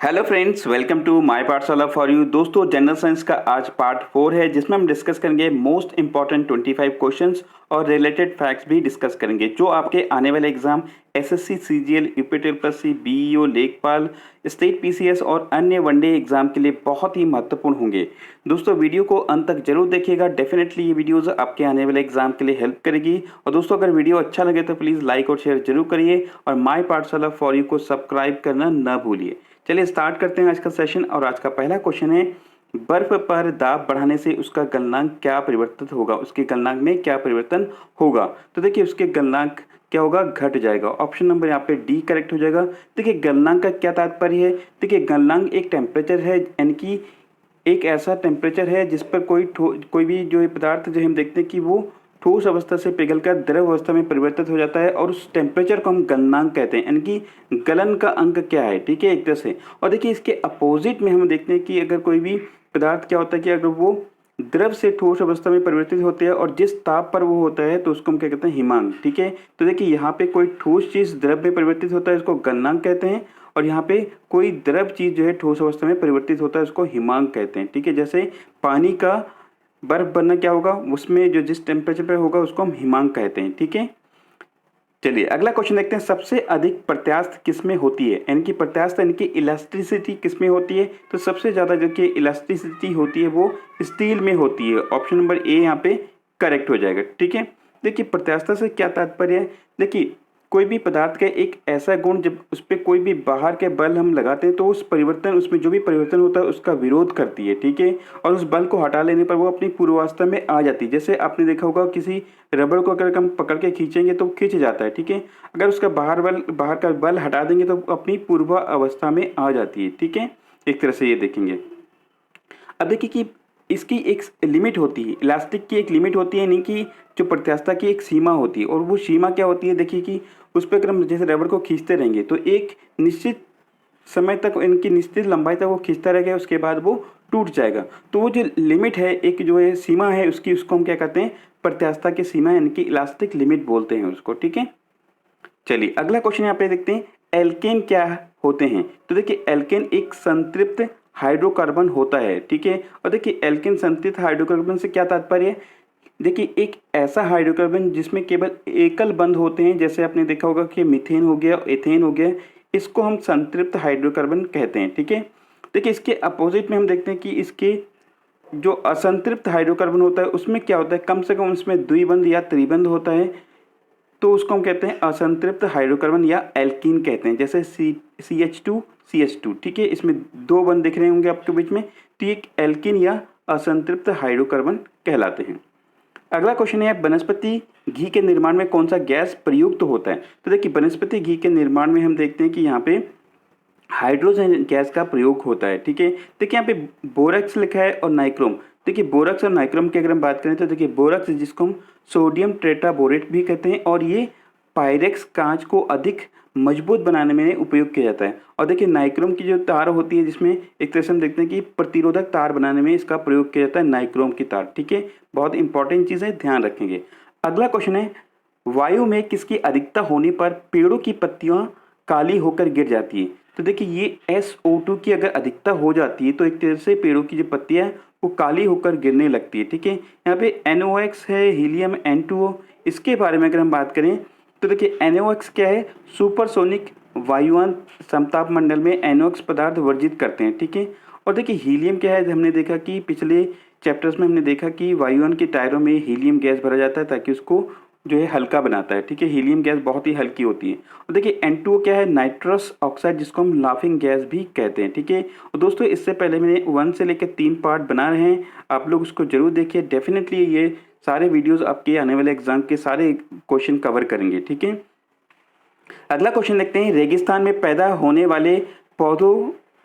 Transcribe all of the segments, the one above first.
Hello friends, welcome to my Pathshala for you. दोस्तों, general science का आज पार्ट 4 है जिसमें हम डिस्कस करेंगे मोस्ट इंपॉर्टेंट 25 क्वेश्चंस और रिलेटेड फैक्ट्स भी डिस्कस करेंगे जो आपके आने वाले exam SSC, CGL, UP triple C, BEO, लेखपाल, स्टेट पीसीएस और अन्य वनडे एग्जाम के लिए बहुत ही महत्वपूर्ण होंगे। दोस्तों, वीडियो को अंत तक जरूर देखिएगा। डेफिनेटली ये वीडियोज़ आपके आने वाले एग्जाम के लिए हेल्प करेगी। और दोस्तों, अगर वीडियो अच्छा लगे तो प्लीज़ लाइक और शेयर जरूर करिए और माय पाठशाला फॉर यू को सब्सक्राइब करना न भूलिए। चलिए स्टार्ट करते हैं आज का सेशन। और आज का पहला क्वेश्चन है, बर्फ पर दाब बढ़ाने से उसका गलनांक क्या परिवर्तित होगा? उसके गलनांक में क्या परिवर्तन होगा? तो देखिए, उसके गलनांक क्या होगा? घट जाएगा। ऑप्शन नंबर यहाँ पे डी करेक्ट हो जाएगा। देखिए, गलनांक का क्या तात्पर्य है? देखिए, गलनांक एक टेम्परेचर है, यानी कि एक ऐसा टेम्परेचर है जिस पर कोई भी जो पदार्थ जो हम देखते हैं कि वो ठोस अवस्था से पिघलकर द्रव अवस्था में परिवर्तित हो जाता है और उस टेम्परेचर को हम गलनांक कहते हैं, यानी कि गलन का अंक क्या है। ठीक है, एक तरह से। और देखिए, इसके अपोजिट में हम देखते हैं कि अगर कोई भी पदार्थ क्या होता है कि अगर वो द्रव से ठोस अवस्था में परिवर्तित होते हैं और जिस ताप पर वो होता है तो उसको हम क्या कहते हैं? हिमांक। ठीक है, तो देखिए, यहाँ पे कोई ठोस चीज द्रव में परिवर्तित होता है उसको गलनांक कहते हैं, और यहाँ पे कोई द्रव चीज जो है ठोस अवस्था में परिवर्तित होता है उसको हिमांक कहते हैं। ठीक है, जैसे पानी का बर्फ बनना क्या होगा, उसमें जो जिस टेम्परेचर पे होगा उसको हम हिमांक कहते हैं। ठीक है, चलिए अगला क्वेश्चन देखते हैं। सबसे अधिक प्रत्यास्थ किसमें होती है? यानी कि प्रत्यास्थ यानी कि इलास्टिसिटी किसमें होती है? तो सबसे ज्यादा जो कि इलास्टिसिटी होती है वो स्टील में होती है। ऑप्शन नंबर ए यहाँ पे करेक्ट हो जाएगा। ठीक है, देखिए, प्रत्यास्थता से क्या तात्पर्य है? देखिए, कोई भी पदार्थ का एक ऐसा गुण, जब उस पर कोई भी बाहर के बल हम लगाते हैं तो उस परिवर्तन, उसमें जो भी परिवर्तन होता है उसका विरोध करती है। ठीक है, और उस बल को हटा लेने पर वो अपनी पूर्वावस्था में आ जाती है। जैसे आपने देखा होगा, किसी रबड़ को अगर हम पकड़ के खींचेंगे तो खींच जाता है। ठीक है, अगर उसका बाहर का बल हटा देंगे तो अपनी पूर्व अवस्था में आ जाती है। ठीक है, एक तरह से ये देखेंगे। अब देखिए कि इसकी एक लिमिट होती है, इलास्टिक की एक लिमिट होती है, नहीं कि जो प्रत्यास्थता की एक सीमा होती है। और वो सीमा क्या होती है? देखिए कि उस पर अगर हम जैसे रबड़ को खींचते रहेंगे तो एक निश्चित समय तक, इनकी निश्चित लंबाई तक वो खींचता रहेगा, उसके बाद वो टूट जाएगा। तो वो जो लिमिट है, एक जो है सीमा है उसकी, उसको हम क्या कहते हैं? प्रत्यास्थता की सीमा, यानी कि इलास्टिक लिमिट बोलते हैं उसको। ठीक है, चलिए अगला क्वेश्चन यहाँ पे देखते हैं, एल्केन क्या होते हैं? तो देखिए, एल्केन एक संतृप्त हाइड्रोकार्बन होता है। ठीक है, और देखिए, एल्केन संतृप्त हाइड्रोकार्बन से क्या तात्पर्य है? देखिए, एक ऐसा हाइड्रोकार्बन जिसमें केवल एकल बंध होते हैं, जैसे आपने देखा होगा कि मीथेन हो गया, एथेन हो गया, इसको हम संतृप्त हाइड्रोकार्बन कहते हैं। ठीक है, देखिए, इसके अपोजिट में हम देखते हैं कि इसके जो असंतृप्त हाइड्रोकार्बन होता है उसमें क्या होता है? कम से कम उसमें द्विबंध या त्रिबंध होता है, तो उसको हम कहते हैं असंतृप्त हाइड्रोकार्बन या एल्कीन कहते हैं। जैसे CH2 CH2। ठीक है, इसमें दो बंध दिख रहे होंगे आपके बीच में, तो ये एल्कीन या असंतृप्त हाइड्रोकार्बन कहलाते हैं। अगला क्वेश्चन है, वनस्पति घी के निर्माण में कौन सा गैस प्रयुक्त होता है? तो देखिए, वनस्पति घी के निर्माण में हम देखते हैं कि यहाँ पे हाइड्रोजन गैस का प्रयोग होता है। ठीक है, देखिए यहाँ पे बोरक्स लिखा है और नाइक्रोम। देखिए, बोरक्स और नाइक्रोम की अगर हम बात करें तो देखिए, बोरक्स जिसको हम सोडियम टेट्राबोरेट भी कहते हैं, और ये पायरेक्स कांच को अधिक मजबूत बनाने में उपयोग किया जाता है। और देखिए, नाइक्रोम की जो तार होती है, जिसमें एक तरह से हम देखते हैं कि प्रतिरोधक तार बनाने में इसका प्रयोग किया जाता है, नाइक्रोम की तार। ठीक है, बहुत इंपॉर्टेंट चीज़ है, ध्यान रखेंगे। अगला क्वेश्चन है, वायु में किसकी अधिकता होने पर पेड़ों की पत्तियां काली होकर गिर जाती है? तो देखिए, ये SO2 की अगर अधिकता हो जाती है तो एक तरह से पेड़ों की जो पत्तियां हैं वो काली होकर गिरने लगती है। ठीक है, यहाँ पे NOx है, हीलियम N2O। इसके बारे में अगर हम बात करें तो देखिए, NOx क्या है? सुपरसोनिक वायुयान समताप मंडल में NOx पदार्थ वर्जित करते हैं। ठीक है, और देखिए, हीलियम क्या है? हमने देखा कि पिछले चैप्टर्स में हमने देखा कि वायुयान के टायरों में हीलियम गैस भरा जाता है ताकि उसको जो है हल्का बनाता है। ठीक है, हीलियम गैस बहुत ही हल्की होती है। और देखिए, N2O क्या है? नाइट्रस ऑक्साइड, जिसको हम लाफिंग गैस भी कहते हैं। ठीक है, और दोस्तों, इससे पहले मैंने 1 से लेकर 3 पार्ट बना रहे हैं, आप लोग उसको जरूर देखिए। डेफिनेटली ये सारे वीडियोस आपके आने वाले एग्जाम के सारे क्वेश्चन कवर करेंगे। ठीक है, अगला क्वेश्चन देखते हैं, रेगिस्तान में पैदा होने वाले पौधों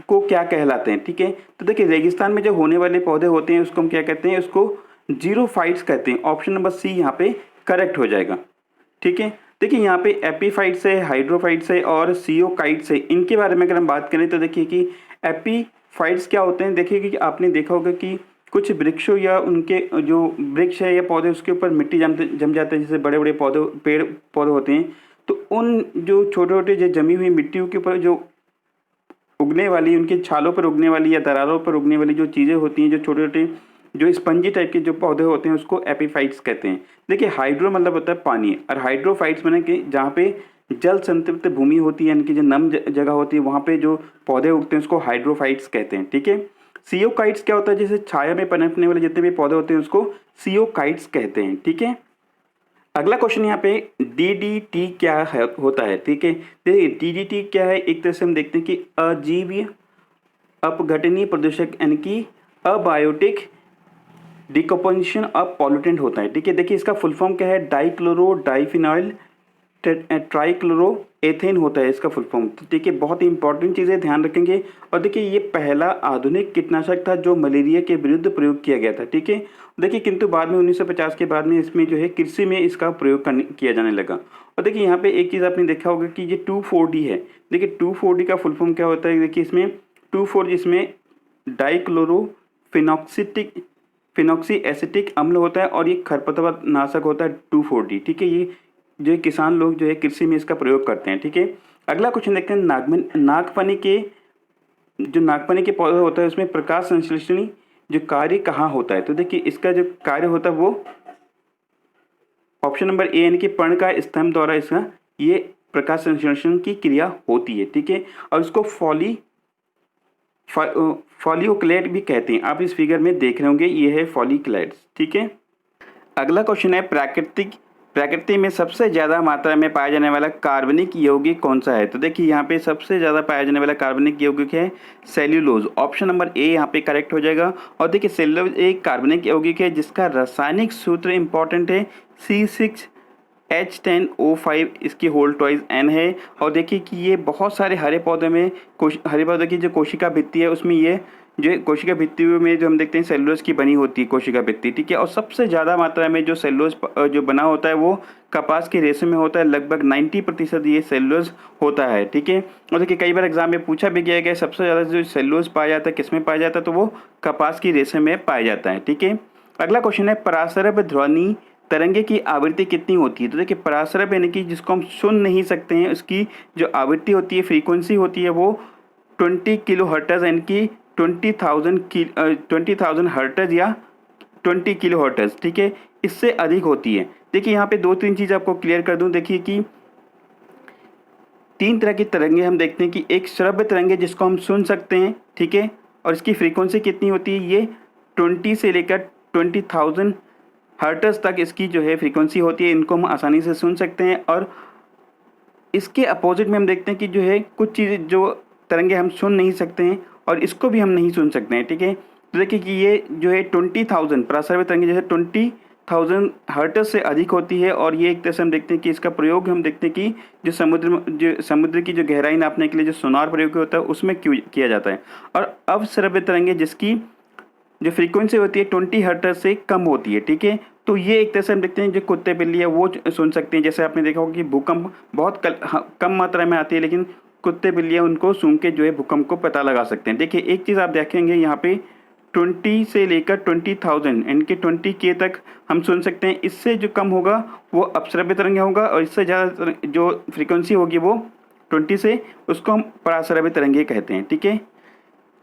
को क्या कहलाते हैं? ठीक है, तो देखिए, रेगिस्तान में जो होने वाले पौधे होते हैं उसको हम क्या कहते हैं? उसको जीरोफाइट्स कहते हैं। ऑप्शन नंबर सी यहाँ पे करेक्ट हो जाएगा। ठीक है, देखिए, यहाँ पे एपीफाइट्स है, हाइड्रोफाइट्स है और सियोकाइट्स है। इनके बारे में अगर हम बात करें तो देखिए कि एपीफाइट्स क्या होते हैं। देखिए कि आपने देखा होगा कि कुछ वृक्षों या उनके जो वृक्ष है या पौधे, उसके ऊपर मिट्टी जम जाते हैं, जैसे बड़े बड़े पौधे, पेड़ पौधे होते हैं, तो उन जो छोटे छोटे जो जमी हुई मिट्टियों के ऊपर जो उगने वाली, उनके छालों पर उगने वाली या दरारों पर उगने वाली जो चीज़ें होती हैं, जो छोटे छोटे जो स्पंजी टाइप के जो पौधे होते हैं, उसको एपीफाइट्स कहते हैं। देखिए हाइड्रो मतलब होता है पानी, और हाइड्रोफाइट्स माने कि जहाँ पे जल संतृप्त भूमि होती है, यानी कि जो नम जगह होती है, वहाँ पे जो पौधे उगते हैं उसको हाइड्रोफाइट्स कहते हैं। ठीक है। सियोकाइट्स क्या होता है, जैसे छाया में पनपने वाले जितने भी पौधे होते हैं उसको सियोकाइट्स कहते हैं। ठीक है। अगला क्वेश्चन यहाँ पे डीडीटी क्या है होता है। ठीक है। देखिए डीडीटी क्या है, एक तरह से हम देखते हैं कि अजीवीय अपघटनीय प्रदूषक, यानी कि अबायोटिक डिकम्पोजिशन ऑफ पॉल्यूटेंट होता है। ठीक है। देखिए इसका फुल फॉर्म क्या है, डाइक्लोरो डाइफिनॉइल ट्राइक्लोरो एथेन होता है इसका फुल फॉर्म। तो देखिए बहुत ही इंपॉर्टेंट चीज़ें ध्यान रखेंगे। और देखिए ये पहला आधुनिक कीटनाशक था जो मलेरिया के विरुद्ध प्रयोग किया गया था। ठीक है। देखिए किंतु बाद में 1950 के बाद में इसमें जो है कृषि में इसका प्रयोग किया जाने लगा। और देखिए यहाँ पे एक चीज़ आपने देखा होगा कि ये 2,4-D है। देखिए 2,4-D का फुल फॉर्म क्या होता है, देखिए इसमें 2,4 जिसमें डाइक्लोरो फिनॉक्सी एसिटिक अम्ल होता है, और ये खरपतवार नाशक होता है 2,4-D। ठीक है। ये जो किसान लोग जो है कृषि में इसका प्रयोग करते हैं। ठीक है। अगला क्वेश्चन देखते हैं, नागफनी के पौधे होता है उसमें प्रकाश संश्लेषणी जो कार्य कहाँ होता है। तो देखिए इसका जो कार्य होता है वो ऑप्शन नंबर ए, यानी कि पर्ण का स्तंभ द्वारा इसका ये प्रकाश संश्लेषण की क्रिया होती है। ठीक है। और इसको फॉलियोक्लेट भी कहते हैं। आप इस फिगर में देख रहे होंगे, ये है फॉलिक्लेट्स। ठीक है। अगला क्वेश्चन है, प्रकृति में सबसे ज़्यादा मात्रा में पाया जाने वाला कार्बनिक यौगिक कौन सा है। तो देखिए यहाँ पे सबसे ज़्यादा पाया जाने वाला कार्बनिक यौगिक है सेल्यूलोज। ऑप्शन नंबर ए यहाँ पे करेक्ट हो जाएगा। और देखिए सेल्यूलोज एक कार्बनिक यौगिक है जिसका रासायनिक सूत्र इंपॉर्टेंट है C6H10O5, इसकी होल ट्वाइस N है। और देखिए कि ये बहुत सारे हरे पौधे की जो कोशिका भित्ति है उसमें ये जो कोशिका भित्ति में जो हम देखते हैं सेलुलोज की बनी होती है कोशिका भित्ति। ठीक है। और सबसे ज़्यादा मात्रा में जो सेलुलोज जो बना होता है वो कपास के रेशे में होता है, लगभग 90% ये सेलुलोज होता है। ठीक है। और देखिए कई बार एग्जाम में पूछा भी गया है सबसे ज़्यादा जो सेलुलोज पाया जाता है किस में पाया जाता है, तो वो कपास की रेशे में पाया जाता है। ठीक है। अगला क्वेश्चन है, परासरभ ध्वनि तरंगे की आवृत्ति कितनी होती है। तो देखिए परासरभ यानी कि जिसको हम सुन नहीं सकते हैं, उसकी जो आवृत्ति होती है, फ्रीक्वेंसी होती है, वो 20 किलो हर्ट्ज, यानी कि 20,000 हर्ट्ज या 20 किलो हर्ट्ज। ठीक है। इससे अधिक होती है। देखिए यहाँ पे 2-3 चीज़ आपको क्लियर कर दूं। देखिए कि 3 तरह की तरंगे हम देखते हैं कि एक श्रव्य तरंगे जिसको हम सुन सकते हैं। ठीक है। और इसकी फ्रीक्वेंसी कितनी होती है, ये 20 से लेकर 20,000 हर्ट्ज तक इसकी जो है फ्रीक्वेंसी होती है। इनको हम आसानी से सुन सकते हैं। और इसके अपोजिट में हम देखते हैं कि जो है कुछ चीज़ें जो तरंगे हम सुन नहीं सकते हैं और इसको भी हम नहीं सुन सकते हैं। ठीक है। तो देखिए कि ये जो है 20,000 परासरभ तरंगे जैसे 20,000 हर्ट्ज से अधिक होती है। और ये एक तरह से हम देखते हैं कि इसका प्रयोग हम देखते हैं कि जो समुद्र की जो गहराई नापने के लिए जो सोनार प्रयोग होता है उसमें किया जाता है। और अवश्रव्य तरंगे जिसकी जो फ्रीक्वेंसी होती है 20 हर्ट्ज से कम होती है। ठीक है। तो ये एक तरह से हम देखते हैं जो कुत्ते बिल्ली है वो सुन सकते हैं। जैसे आपने देखा होगा कि भूकंप बहुत कम मात्रा में आती है, लेकिन कुत्ते बिल्लियाँ उनको सूंघ के जो है भूकंप को पता लगा सकते हैं। देखिए एक चीज़ आप देखेंगे यहाँ पे 20 से लेकर 20,000 यानी कि 20K तक हम सुन सकते हैं। इससे जो कम होगा वो अपश्रव्य तरंगे होगा, और इससे ज़्यादा जो फ्रीक्वेंसी होगी वो 20 से, उसको हम पराश्रव्य तरंगे कहते हैं। ठीक है।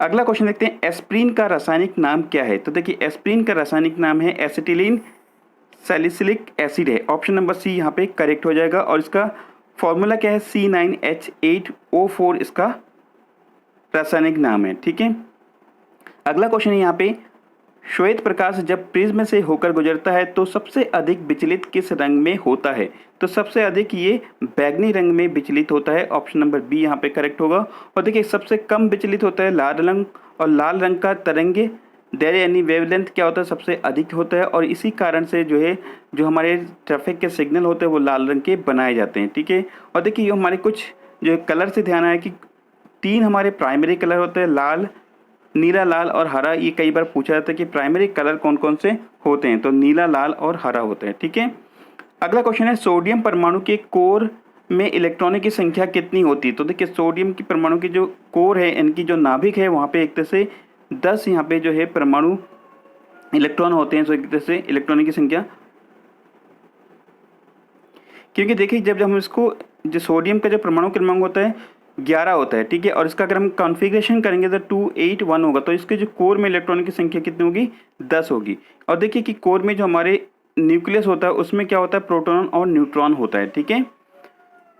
अगला क्वेश्चन देखते हैं, एस्प्रिन का रासायनिक नाम क्या है। तो देखिए एस्प्रिन का रासायनिक नाम है एसिटिलीन सैलिसिलिक एसिड है। ऑप्शन नंबर सी यहाँ पे करेक्ट हो जाएगा। और इसका फॉर्मूला क्या है, C9H8O4 इसका रासायनिक नाम है। ठीक है। अगला क्वेश्चन है यहाँ पे, श्वेत प्रकाश जब प्रिज्म से होकर गुजरता है तो सबसे अधिक विचलित किस रंग में होता है। तो सबसे अधिक ये बैगनी रंग में विचलित होता है। ऑप्शन नंबर बी यहाँ पे करेक्ट होगा। और देखिए सबसे कम विचलित होता है लाल रंग, और लाल रंग का तरंगे दैर्घ्य यानी वेवलेंथ क्या होता है, सबसे अधिक होता है। और इसी कारण से जो है जो हमारे ट्रैफिक के सिग्नल होते हैं वो लाल रंग के बनाए जाते हैं। ठीक है। और देखिए ये हमारे कुछ जो कलर से ध्यान आया कि 3 हमारे प्राइमरी कलर होते हैं, लाल, नीला, लाल और हरा। ये कई बार पूछा जाता है कि प्राइमरी कलर कौन कौन से होते हैं, तो नीला, लाल और हरा होते हैं। ठीक है। अगला क्वेश्चन है, सोडियम परमाणु के कोर में इलेक्ट्रॉनों की संख्या कितनी होती है। तो देखिए सोडियम की परमाणु की जो कोर है, इनकी जो नाभिक है, वहाँ पे एक तरह से 10 यहाँ पे जो है परमाणु इलेक्ट्रॉन होते हैं। तो एक तरह से इलेक्ट्रॉनों की संख्या, क्योंकि देखिए जब हम इसको जो सोडियम का जो परमाणु क्रमांक होता है 11 होता है, ठीक है। और इसका अगर हम कॉन्फ़िगरेशन करेंगे तो 281 होगा, तो इसके जो कोर में इलेक्ट्रॉन की संख्या कितनी होगी, 10 होगी। और देखिए कि कोर में जो हमारे न्यूक्लियस होता है उसमें क्या होता है, प्रोटॉन और न्यूट्रॉन होता है, ठीक है।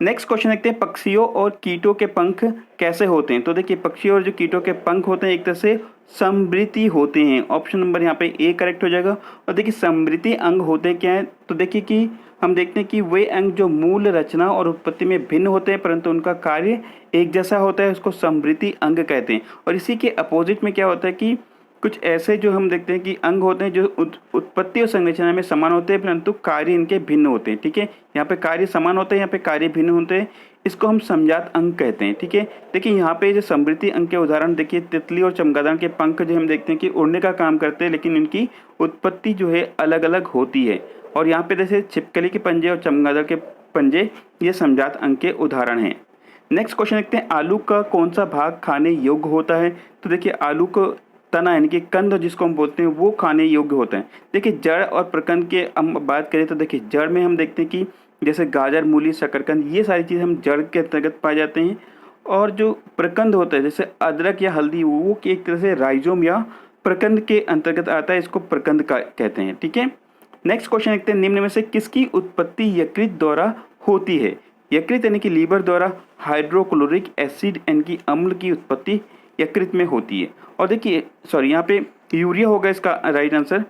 नेक्स्ट क्वेश्चन देखते हैं, पक्षियों और कीटों के पंख कैसे होते हैं। तो देखिए पक्षियों और जो कीटों के पंख होते हैं एक तरह से समृद्धि होते हैं। ऑप्शन नंबर यहाँ पे ए करेक्ट हो जाएगा। और देखिए समृद्धि अंग होते हैं क्या है, तो देखिए कि हम देखते हैं कि वे अंग जो मूल रचना और उत्पत्ति में भिन्न होते हैं परंतु उनका कार्य एक जैसा होता है, उसको समृद्धि अंग कहते हैं। और इसी के अपोजिट में क्या होता है कि कुछ ऐसे जो हम देखते हैं कि अंग होते हैं जो उत्पत्ति और संरचना में समान होते हैं परंतु कार्य इनके भिन्न होते हैं, ठीक है। यहाँ पे कार्य समान होते हैं, यहाँ पे कार्य भिन्न होते हैं, इसको हम समजात अंग कहते हैं, ठीक है। देखिए यहाँ पे जो समृद्धि अंग के उदाहरण देखिए, तितली और चमगादड़ के पंख जो हम देखते हैं कि उड़ने का काम करते हैं लेकिन इनकी उत्पत्ति जो है अलग अलग होती है। और यहाँ पे जैसे छिपकली के पंजे और चमगादड़ के पंजे ये समजात अंग के उदाहरण हैं। नेक्स्ट क्वेश्चन देखते हैं, आलू का कौन सा भाग खाने योग्य होता है। तो देखिए आलू को तना यानी कि कंद जिसको हम बोलते हैं वो खाने योग्य होता है। देखिए जड़ और प्रकंद के हम बात करें तो देखिए जड़ में हम देखते हैं कि जैसे गाजर, मूली, शकरकंद ये सारी चीज़ हम जड़ के अंतर्गत पाए जाते हैं। और जो प्रकंद होता है जैसे अदरक या हल्दी वो एक तरह से राइजोम या प्रकंद के अंतर्गत आता है, इसको प्रकंद का कहते हैं, ठीक है। नेक्स्ट क्वेश्चन देखते हैं, निम्न में से किसकी उत्पत्ति यकृत द्वारा होती है। यकृत यानी कि लीवर द्वारा हाइड्रोक्लोरिक एसिड यानी कि अम्ल की उत्पत्ति यकृत में होती है। और देखिए सॉरी यहाँ पे यूरिया होगा इसका राइट आंसर।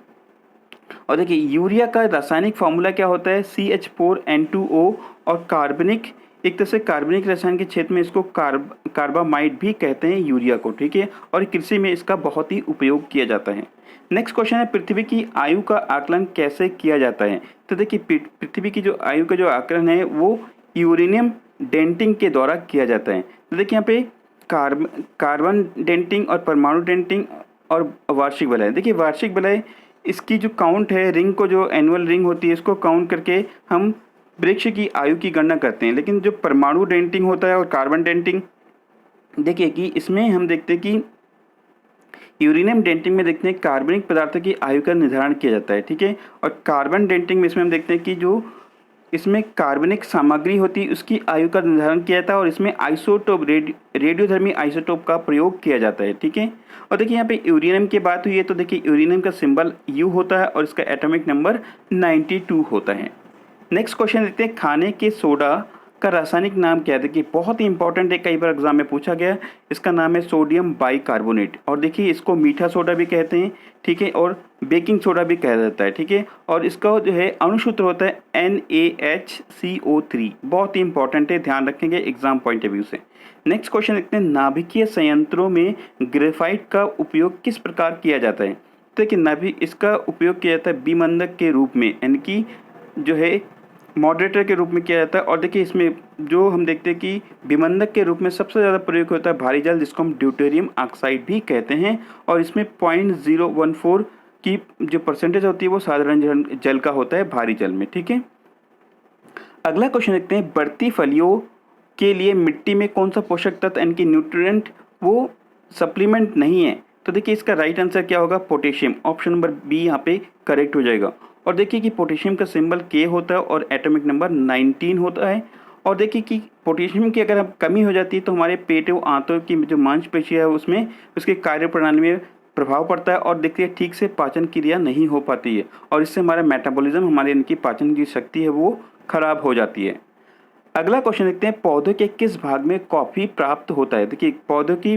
और देखिए यूरिया का रासायनिक फार्मूला क्या होता है, CH4N2O। और कार्बनिक एक तरह से कार्बनिक रसायन के क्षेत्र में इसको कार्बामाइड भी कहते हैं यूरिया को, ठीक है। और कृषि में इसका बहुत ही उपयोग किया जाता है। नेक्स्ट क्वेश्चन है, पृथ्वी की आयु का आकलन कैसे किया जाता है। तो देखिए पृथ्वी की जो आयु का जो आकलन है वो यूरेनियम डेंटिंग के द्वारा किया जाता है। तो देखिए यहाँ पे कार्बन डेंटिंग और परमाणु डेंटिंग और वार्षिक वलय। देखिए वार्षिक वलय इसकी जो काउंट है, रिंग को जो एनुअल रिंग होती है इसको काउंट करके हम वृक्ष की आयु की गणना करते हैं। लेकिन जो परमाणु डेंटिंग होता है और कार्बन डेंटिंग, देखिए कि इसमें हम देखते हैं कि यूरेनियम डेंटिंग में देखते हैं कार्बनिक पदार्थों की आयु का निर्धारण किया जाता है, ठीक है। और कार्बन डेंटिंग में इसमें हम देखते हैं कि जो इसमें कार्बनिक सामग्री होती है उसकी आयु का निर्धारण किया जाता है और इसमें आइसोटोप रेडियोधर्मी आइसोटोप का प्रयोग किया जाता है, ठीक है। और देखिए यहाँ पे यूरेनियम की बात हुई है तो देखिए यूरेनियम का सिंबल U होता है और इसका एटॉमिक नंबर 92 होता है। नेक्स्ट क्वेश्चन देखते हैं, खाने के सोडा का रासायनिक नाम क्या है। देखिए बहुत ही इंपॉर्टेंट है, कई बार एग्जाम में पूछा गया। इसका नाम है सोडियम बाइकार्बोनेट। और देखिए इसको मीठा सोडा भी कहते हैं, ठीक है, और बेकिंग सोडा भी कहा जाता है, ठीक है। और इसका जो है अणुसूत्र होता है NaHCO3। बहुत ही इंपॉर्टेंट है, ध्यान रखेंगे एग्जाम पॉइंट ऑफ व्यू से। नेक्स्ट क्वेश्चन देखते हैं, नाभिकीय संयंत्रों में ग्रेफाइट का उपयोग किस प्रकार किया जाता है। तो देखिए इसका उपयोग किया जाता है विमंदक के रूप में, यानी कि जो है मॉडरेटर के रूप में किया जाता है। और देखिए इसमें जो हम देखते हैं कि विमंदक के रूप में सबसे ज़्यादा प्रयोग होता है भारी जल, जिसको हम ड्यूटेरियम ऑक्साइड भी कहते हैं। और इसमें 0.014 की जो परसेंटेज होती है वो साधारण जल का होता है भारी जल में, ठीक है। अगला क्वेश्चन देखते हैं, बढ़ती फलियों के लिए मिट्टी में कौन सा पोषक तत्व यानी कि न्यूट्रिएंट वो सप्लीमेंट नहीं है। तो देखिए इसका राइट आंसर क्या होगा, पोटेशियम। ऑप्शन नंबर बी यहाँ पे करेक्ट हो जाएगा। और देखिए कि पोटेशियम का सिंबल K होता है और एटॉमिक नंबर 19 होता है। और देखिए कि पोटेशियम की अगर कमी हो जाती है तो हमारे पेट व आंतों की जो मांसपेशी है उसमें उसके कार्य प्रणाली में प्रभाव पड़ता है और देखिए ठीक से पाचन क्रिया नहीं हो पाती है और इससे हमारा मेटाबॉलिज्म, हमारे इनकी पाचन की शक्ति है वो खराब हो जाती है। अगला क्वेश्चन देखते हैं, पौधे के किस भाग में कॉफ़ी प्राप्त होता है। देखिए पौधों की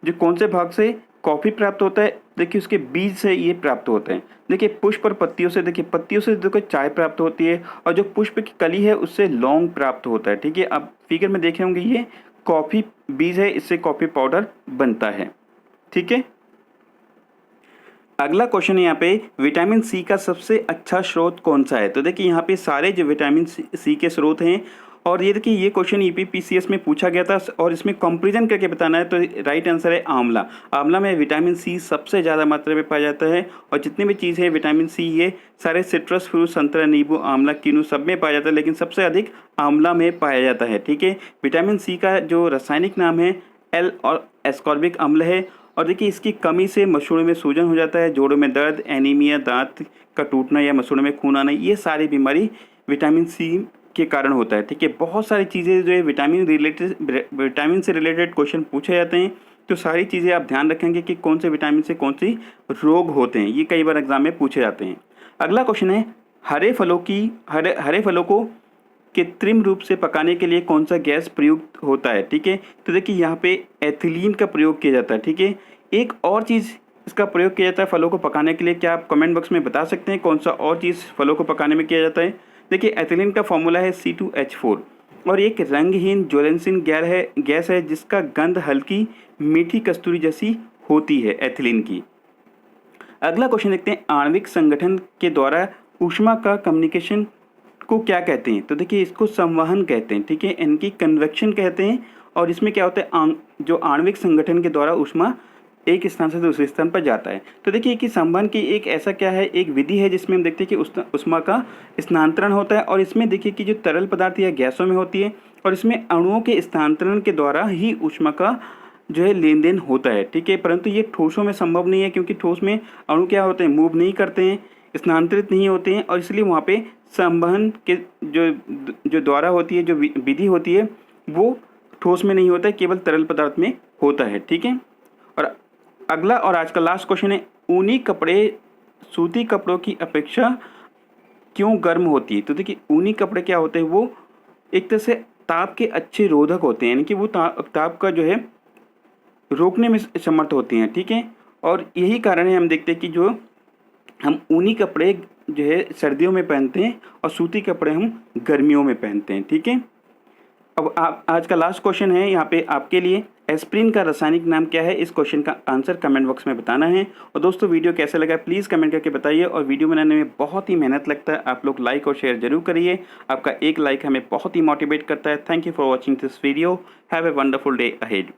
जो कौन से भाग से कॉफ़ी प्राप्त होता है, देखिए उसके बीज से ये प्राप्त होते हैं। देखिए पुष्प और पत्तियों से, देखिए पत्तियों से देखो चाय प्राप्त होती है और जो पुष्प की कली है उससे लौंग प्राप्त होता है, ठीक है। आप फिगर में देखे होंगे ये कॉफ़ी बीज है, इससे कॉफ़ी पाउडर बनता है, ठीक है। अगला क्वेश्चन यहाँ पे, विटामिन सी का सबसे अच्छा स्रोत कौन सा है। तो देखिए यहाँ पे सारे जो विटामिन सी के स्रोत हैं और ये देखिए ये क्वेश्चन EPPCS में पूछा गया था और इसमें कंपैरिजन करके बताना है। तो राइट आंसर है आंवला। आंवला में विटामिन सी सबसे ज़्यादा मात्रा में पाया जाता है और जितने भी चीज़ है विटामिन सी ये सारे सिट्रस फ्रूट, संतरा, नींबू, आंवला, किनु सब में पाया जाता है, लेकिन सबसे अधिक आंवला में पाया जाता है, ठीक है। विटामिन सी का जो रासायनिक नाम है L और एस्कॉर्बिक अम्ल है। और देखिए इसकी कमी से मसूड़ों में सूजन हो जाता है, जोड़ों में दर्द, एनीमिया, दांत का टूटना या मसूड़ों में खून आना, ये सारी बीमारी विटामिन सी के कारण होता है। ठीक है, बहुत सारी चीज़ें जो है विटामिन से रिलेटेड क्वेश्चन पूछे जाते हैं, तो सारी चीज़ें आप ध्यान रखेंगे कि कौन से विटामिन से कौन सी रोग होते हैं, ये कई बार एग्जाम में पूछे जाते हैं। अगला क्वेश्चन है, हरे फलों को कृत्रिम रूप से पकाने के लिए कौन सा गैस प्रयुक्त होता है। ठीक है, तो देखिए यहाँ पे एथिलीन का प्रयोग किया जाता है। ठीक है, एक और चीज़ इसका प्रयोग किया जाता है फलों को पकाने के लिए, क्या आप कमेंट बॉक्स में बता सकते हैं कौन सा और चीज़ फलों को पकाने में किया जाता है। देखिए एथिलीन का फॉर्मूला है C2H4 और एक रंगहीन ज्वलनशील गैस है जिसका गंध हल्की मीठी कस्तूरी जैसी होती है एथिलीन की। अगला क्वेश्चन देखते हैं, आणविक संगठन के द्वारा ऊष्मा का कम्युनिकेशन को क्या कहते हैं। तो देखिए इसको संवहन कहते हैं। ठीक है, इनकी कन्वेक्शन कहते हैं। और इसमें क्या होता है, जो आणविक संगठन के द्वारा ऊष्मा एक स्थान से दूसरे स्थान पर जाता है। तो देखिए कि संवहन की एक ऐसा क्या है, एक विधि है जिसमें हम देखते हैं कि ऊष्मा का स्थानांतरण होता है। और इसमें देखिए कि जो तरल पदार्थ या गैसों में होती है और इसमें अणुओं के स्थानांतरण के द्वारा ही ऊष्मा का जो है लेन देन होता है। ठीक है, परंतु ये ठोसों में संभव नहीं है, क्योंकि ठोस में अणु क्या होते हैं, मूव नहीं करते हैं, स्थानांतरित नहीं होते हैं, और इसलिए वहाँ पे संवहन के जो द्वारा होती है, जो विधि होती है, वो ठोस में नहीं होता है, केवल तरल पदार्थ में होता है। ठीक है, और अगला और आज का लास्ट क्वेश्चन है, ऊनी कपड़े सूती कपड़ों की अपेक्षा क्यों गर्म होती है। तो देखिए ऊनी कपड़े क्या होते हैं, वो एक तरह से ताप के अच्छे रोधक होते हैं, यानी कि वो ताप का जो है रोकने में समर्थ होते हैं। ठीक है, और यही कारण है हम देखते हैं कि जो हम ऊनी कपड़े जो है सर्दियों में पहनते हैं और सूती कपड़े हम गर्मियों में पहनते हैं। ठीक है, अब आप आज का लास्ट क्वेश्चन है यहाँ पे आपके लिए, एस्प्रिन का रासायनिक नाम क्या है। इस क्वेश्चन का आंसर कमेंट बॉक्स में बताना है। और दोस्तों वीडियो कैसा लगा प्लीज़ कमेंट करके बताइए। और वीडियो बनाने में बहुत ही मेहनत लगता है, आप लोग लाइक और शेयर जरूर करिए। आपका एक लाइक हमें बहुत ही मोटिवेट करता है। Thank you for watching this video. Have a wonderful day ahead.